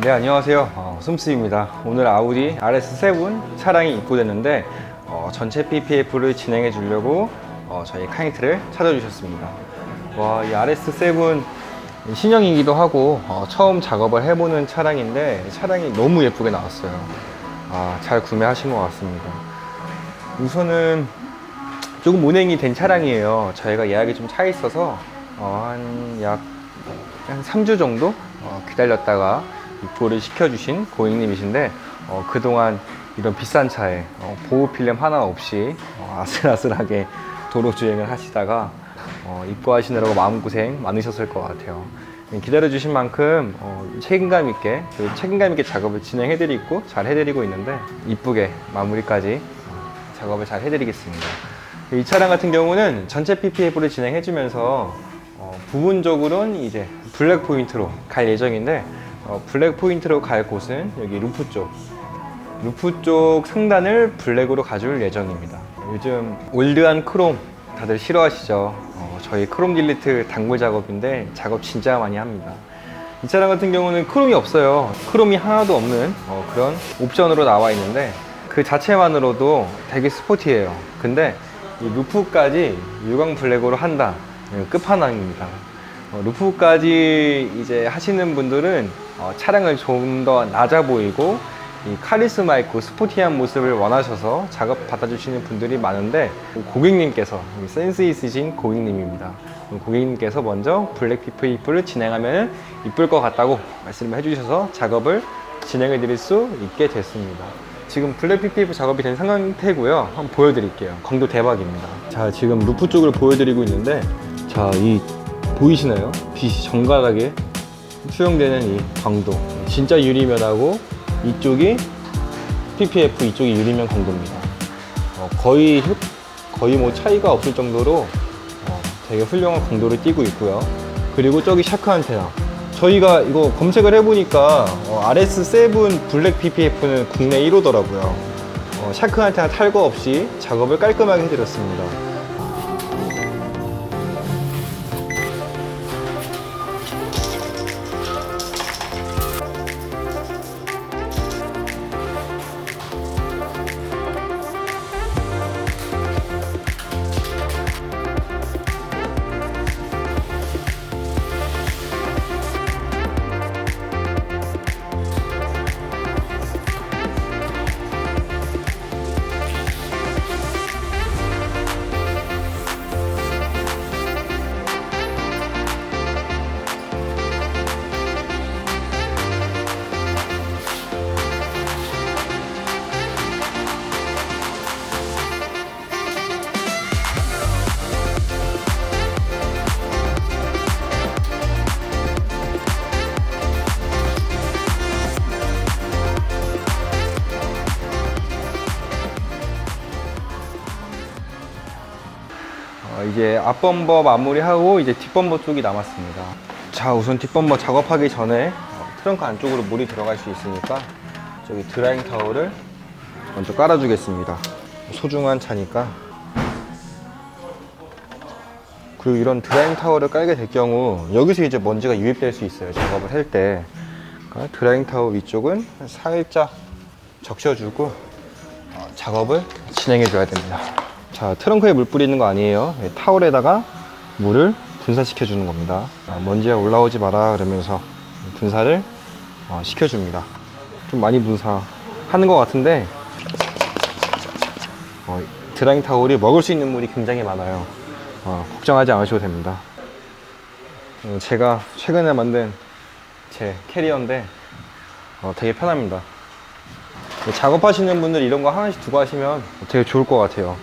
네, 안녕하세요. 숨스입니다. 오늘 아우디 RS7 차량이 입고됐는데 전체 PPF를 진행해 주려고 저희 카이트를 찾아주셨습니다. 와, 이 RS7 신형이기도 하고 처음 작업을 해보는 차량인데 차량이 너무 예쁘게 나왔어요. 잘 구매하신 것 같습니다. 우선은 조금 운행이 된 차량이에요. 저희가 예약이 좀 차 있어서 한 3주 정도 기다렸다가 입고를 시켜주신 고객님이신데 그동안 이런 비싼 차에 보호필름 하나 없이 아슬아슬하게 도로 주행을 하시다가 입고하시느라고 마음고생 많으셨을 것 같아요. 기다려주신 만큼 책임감 있게 작업을 진행해드리고 잘 해드리고 있는데 이쁘게 마무리까지 작업을 잘 해드리겠습니다. 이 차량 같은 경우는 전체 PPF를 진행해주면서 부분적으로는 이제 블랙 포인트로 갈 예정인데 블랙 포인트로 갈 곳은 여기 루프 쪽 상단을 블랙으로 가줄 예정입니다. 요즘 올드한 크롬 다들 싫어하시죠? 저희 크롬 딜리트 단골 작업인데 작업 진짜 많이 합니다. 이 차량 같은 경우는 크롬이 없어요. 크롬이 하나도 없는 그런 옵션으로 나와 있는데 그 자체만으로도 되게 스포티해요. 근데 이 루프까지 유광 블랙으로 한다. 끝판왕입니다. 루프까지 이제 하시는 분들은 차량을 좀 더 낮아 보이고 이 카리스마 있고 스포티한 모습을 원하셔서 작업 받아주시는 분들이 많은데 고객님께서 센스 있으신 고객님입니다. 고객님께서 먼저 블랙 PPF를 진행하면 이쁠 것 같다고 말씀을 해주셔서 작업을 진행해 드릴 수 있게 됐습니다. 지금 블랙 PPF 작업이 된 상태고요. 한번 보여드릴게요. 광도 대박입니다. 자, 지금 루프 쪽을 보여드리고 있는데 자, 이 보이시나요? 빛이 정갈하게 수용되는 이 광도. 진짜 유리면하고 이쪽이 PPF, 이쪽이 유리면 광도입니다. 거의 뭐 차이가 없을 정도로 되게 훌륭한 광도를 띄고 있고요. 그리고 저기 샤크 안테나. 저희가 이거 검색을 해보니까 RS7 블랙 PPF는 국내 1호더라고요. 샤크 안테나 탈거 없이 작업을 깔끔하게 해드렸습니다. 이제 앞범버 마무리하고 이제 뒷범버 쪽이 남았습니다. 자, 우선 뒷범버 작업하기 전에 트렁크 안쪽으로 물이 들어갈 수 있으니까 저기 드라잉 타월을 먼저 깔아주겠습니다. 소중한 차니까. 그리고 이런 드라잉 타월을 깔게 될 경우 여기서 이제 먼지가 유입될 수 있어요. 작업을 할 때. 그러니까 드라잉 타월 위쪽은 살짝 적셔주고 작업을 진행해 줘야 됩니다. 자, 트렁크에 물 뿌리는 거 아니에요. 타월에다가 물을 분사시켜 주는 겁니다. 먼지가 올라오지 마라 그러면서 분사를 시켜줍니다. 좀 많이 분사하는 것 같은데 드라잉 타월이 먹을 수 있는 물이 굉장히 많아요. 걱정하지 않으셔도 됩니다. 제가 최근에 만든 제 캐리어인데 되게 편합니다. 작업하시는 분들 이런 거 하나씩 두고 하시면 되게 좋을 것 같아요.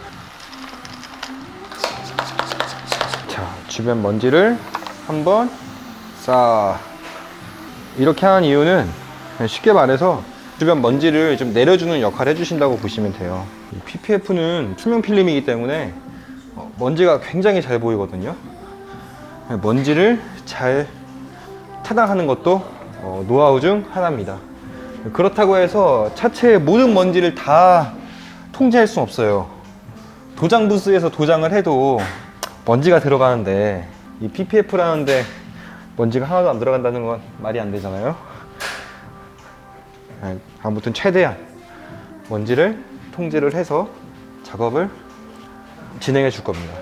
자, 주변 먼지를 한번 싹 이렇게 하는 이유는 쉽게 말해서 주변 먼지를 좀 내려주는 역할을 해주신다고 보시면 돼요. 이 PPF는 투명 필름이기 때문에 먼지가 굉장히 잘 보이거든요. 먼지를 잘 차단하는 것도 노하우 중 하나입니다. 그렇다고 해서 차체의 모든 먼지를 다 통제할 수는 없어요. 도장 부스에서 도장을 해도 먼지가 들어가는데 이 PPF라는데 먼지가 하나도 안 들어간다는 건 말이 안 되잖아요. 아무튼 최대한 먼지를 통제를 해서 작업을 진행해 줄 겁니다.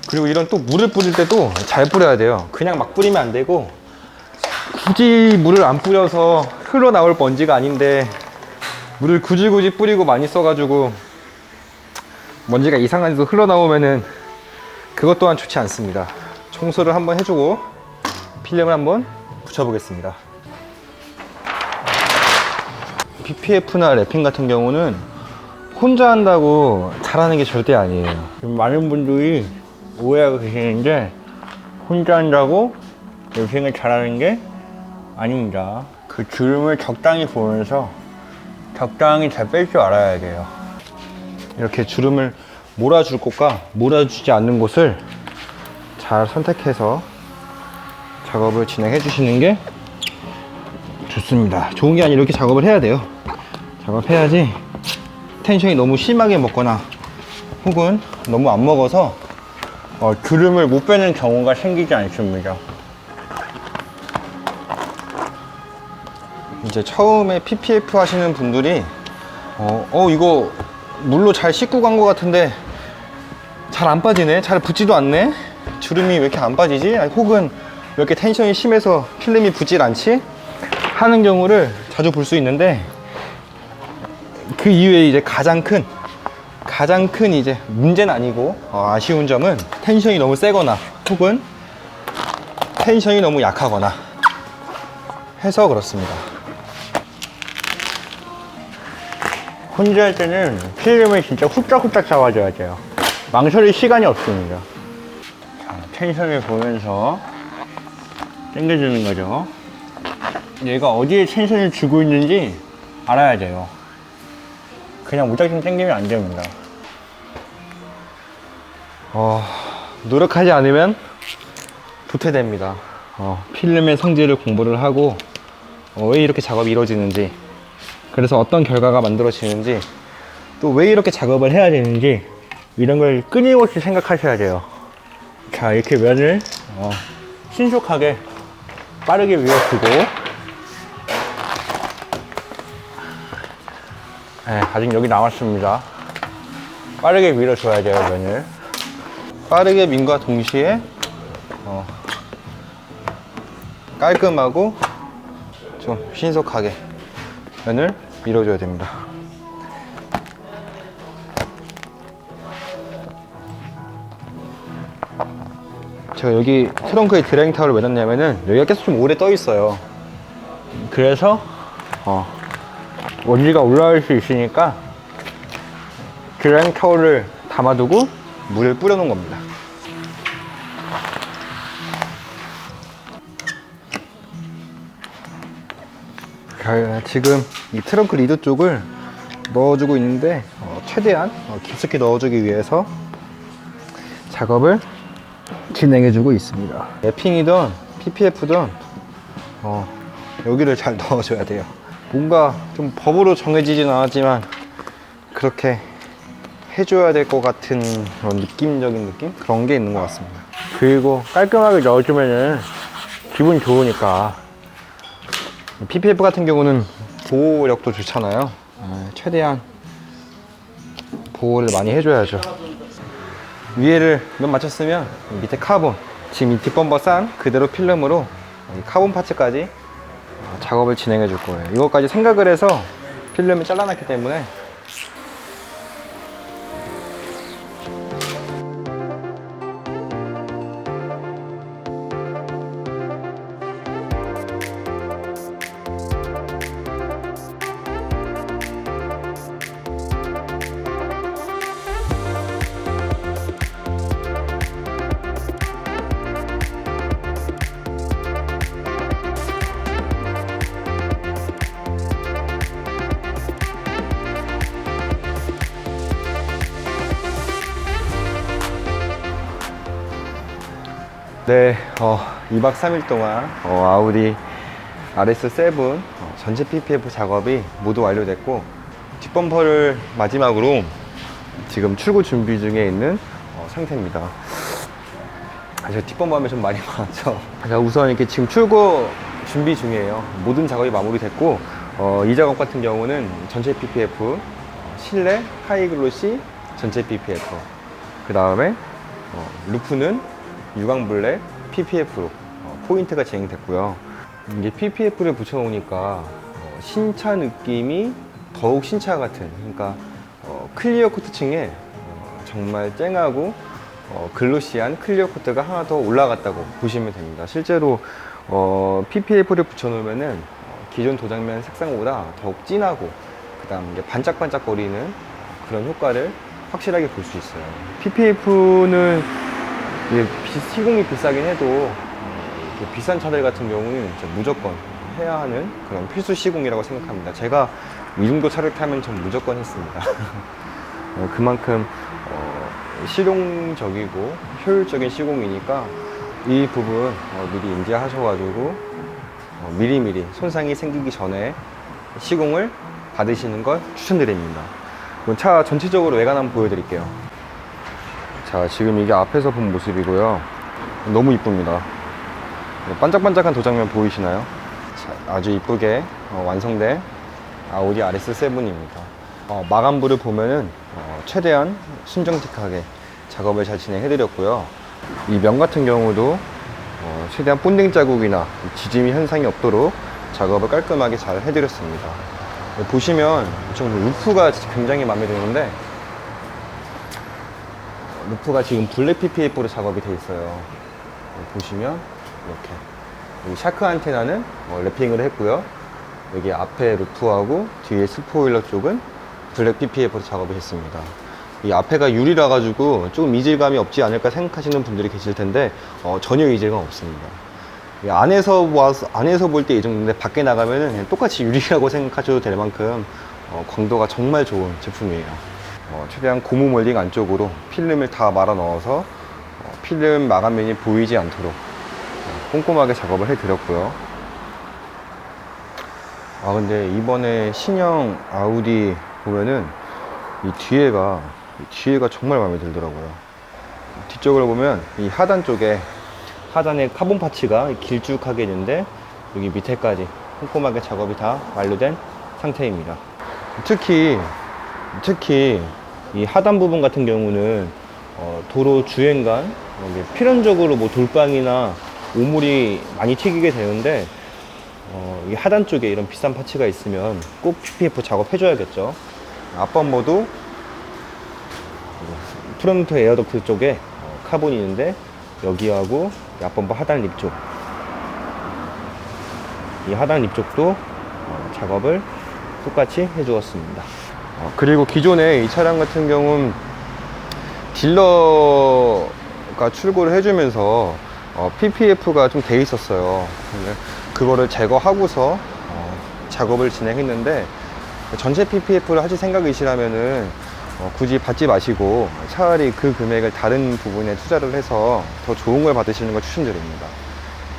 그리고 이런 또 물을 뿌릴 때도 잘 뿌려야 돼요. 그냥 막 뿌리면 안 되고, 굳이 물을 안 뿌려서 흘러나올 먼지가 아닌데 물을 굳이 뿌리고 많이 써가지고 먼지가 이상한 데서 흘러나오면은 그것 또한 좋지 않습니다. 청소를 한번 해주고 필름을 한번 붙여보겠습니다. PPF나 랩핑 같은 경우는 혼자 한다고 잘하는 게 절대 아니에요. 많은 분들이 오해하고 계시는데, 혼자 한다고 랩핑을 잘하는 게 아닙니다. 그 주름을 적당히 보면서 적당히 잘 뺄 줄 알아야 돼요. 이렇게 주름을 몰아줄 곳과 몰아주지 않는 곳을 잘 선택해서 작업을 진행해 주시는 게 좋습니다. 좋은 게 아니라 이렇게 작업을 해야 돼요. 작업해야지 텐션이 너무 심하게 먹거나 혹은 너무 안 먹어서 주름을 못 빼는 경우가 생기지 않습니다. 이제 처음에 PPF 하시는 분들이 이거 물로 잘 씻고 간 것 같은데 잘 안 빠지네, 잘 붙지도 않네, 주름이 왜 이렇게 안 빠지지, 혹은 왜 이렇게 텐션이 심해서 필름이 붙질 않지 하는 경우를 자주 볼 수 있는데, 그 이후에 이제 가장 큰 이제 문제는 아니고 아쉬운 점은 텐션이 너무 세거나 혹은 텐션이 너무 약하거나 해서 그렇습니다. 혼자 할 때는 필름을 진짜 후딱후딱 잡아줘야 돼요. 망설일 시간이 없습니다. 자, 텐션을 보면서 당겨주는 거죠. 얘가 어디에 텐션을 주고 있는지 알아야 돼요. 그냥 무작정 당기면 안 됩니다. 노력하지 않으면 도태됩니다. 필름의 성질을 공부를 하고 왜 이렇게 작업이 이루어지는지, 그래서 어떤 결과가 만들어지는지, 또 왜 이렇게 작업을 해야 되는지, 이런 걸 끊임없이 생각하셔야 돼요. 자, 이렇게 면을 신속하게 빠르게 밀어주고, 아직 여기 남았습니다. 빠르게 밀어줘야 돼요, 면을. 빠르게 민과 동시에 깔끔하고 좀 신속하게 면을 밀어줘야 됩니다. 제가 여기 트렁크에 드라이잉 타올을 왜 놨냐면은 여기가 계속 좀 오래 떠 있어요. 그래서 먼지가 올라올 수 있으니까 드라이잉 타올을 담아두고 물을 뿌려 놓은 겁니다. 지금 이 트렁크 리드 쪽을 넣어주고 있는데 최대한 깊숙이 넣어주기 위해서 작업을 진행해주고 있습니다. 랩핑이든 PPF든 여기를 잘 넣어줘야 돼요. 뭔가 좀 법으로 정해지진 않았지만 그렇게 해줘야 될 것 같은 그런 느낌적인 느낌? 그런 게 있는 것 같습니다. 그리고 깔끔하게 넣어주면은 기분 좋으니까. PPF 같은 경우는 보호력도 좋잖아요. 최대한 보호를 많이 해줘야죠. 위에를 면 맞췄으면 밑에 카본, 지금 이 뒷범버 싼 그대로 필름으로 카본 파츠까지 작업을 진행해 줄 거예요. 이것까지 생각을 해서 필름을 잘라놨기 때문에. 네, 2박 3일 동안 아우디 RS7 전체 PPF 작업이 모두 완료됐고, 뒷범퍼를 마지막으로 지금 출고 준비 중에 있는 상태입니다. 제가 뒷범퍼 하면 좀 많이 많았죠. 자, 우선 이렇게 지금 출고 준비 중이에요. 모든 작업이 마무리됐고 이 작업 같은 경우는 전체 PPF, 실내 하이글로시 전체 PPF, 그 다음에 루프는 유광블랙 PPF로 포인트가 진행됐고요. 이게 PPF를 붙여놓으니까 신차 느낌이 더욱 신차 같은, 그러니까 클리어 코트층에 정말 쨍하고 글로시한 클리어 코트가 하나 더 올라갔다고 보시면 됩니다. 실제로 PPF를 붙여놓으면은 기존 도장면 색상보다 더욱 진하고, 그 다음 이제 반짝반짝거리는 그런 효과를 확실하게 볼 수 있어요. PPF는 시공이 비싸긴 해도 비싼 차들 같은 경우는 무조건 해야 하는 그런 필수 시공이라고 생각합니다. 제가 이 정도 차를 타면 전 무조건 했습니다. 그만큼 실용적이고 효율적인 시공이니까 이 부분 미리 인지하셔가지고 미리미리 손상이 생기기 전에 시공을 받으시는 걸 추천드립니다. 그럼 차 전체적으로 외관 한번 보여드릴게요. 자, 지금 이게 앞에서 본 모습이고요. 너무 이쁩니다. 반짝반짝한 도장면 보이시나요? 자, 아주 이쁘게 완성된 아우디 RS7입니다. 마감부를 보면은 최대한 순정직하게 작업을 잘 진행해드렸고요. 이 면 같은 경우도 최대한 본딩 자국이나 지짐이 현상이 없도록 작업을 깔끔하게 잘 해드렸습니다. 보시면 좀 루프가 굉장히 마음에 드는데, 루프가 지금 블랙 PPF로 작업이 돼 있어요. 보시면 이렇게 여기 샤크 안테나는 랩핑을 했고요. 여기 앞에 루프하고 뒤에 스포일러 쪽은 블랙 PPF로 작업을 했습니다. 이 앞에가 유리라 가지고 조금 이질감이 없지 않을까 생각하시는 분들이 계실 텐데 전혀 이질감 없습니다. 안에서 볼 때 이 정도인데 밖에 나가면은 그냥 똑같이 유리라고 생각하셔도 될 만큼 광도가 정말 좋은 제품이에요. 최대한 고무 몰딩 안쪽으로 필름을 다 말아 넣어서 필름 마감면이 보이지 않도록 꼼꼼하게 작업을 해 드렸고요. 근데 이번에 신형 아우디 보면은 이 뒤에가 정말 마음에 들더라고요. 뒤쪽을 보면 이 하단 쪽에 하단에 카본 파츠가 길쭉하게 있는데 여기 밑에까지 꼼꼼하게 작업이 다 완료된 상태입니다. 특히 이 하단 부분 같은 경우는 도로 주행간 필연적으로 뭐 돌방이나 오물이 많이 튀기게 되는데 이 하단 쪽에 이런 비싼 파츠가 있으면 꼭 PPF 작업해줘야겠죠. 앞범버도 프론트 에어덕트 쪽에 카본이 있는데 여기하고 앞범버 하단 립 쪽, 이 하단 립 쪽도 작업을 똑같이 해주었습니다. 그리고 기존에 이 차량 같은 경우는 딜러가 출고를 해주면서 PPF가 좀 돼 있었어요. 그거를 제거하고서 작업을 진행했는데, 전체 PPF를 하실 생각이시라면은 굳이 받지 마시고 차라리 그 금액을 다른 부분에 투자를 해서 더 좋은 걸 받으시는 걸 추천드립니다.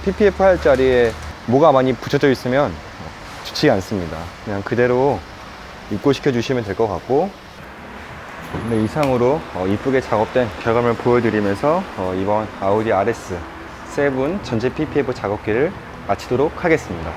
PPF 할 자리에 뭐가 많이 붙여져 있으면 좋지 않습니다. 그냥 그대로 입고시켜 주시면 될 것 같고, 네, 이상으로 이쁘게 작업된 결과물을 보여드리면서 이번 아우디 RS7 전체 PPF 작업기를 마치도록 하겠습니다.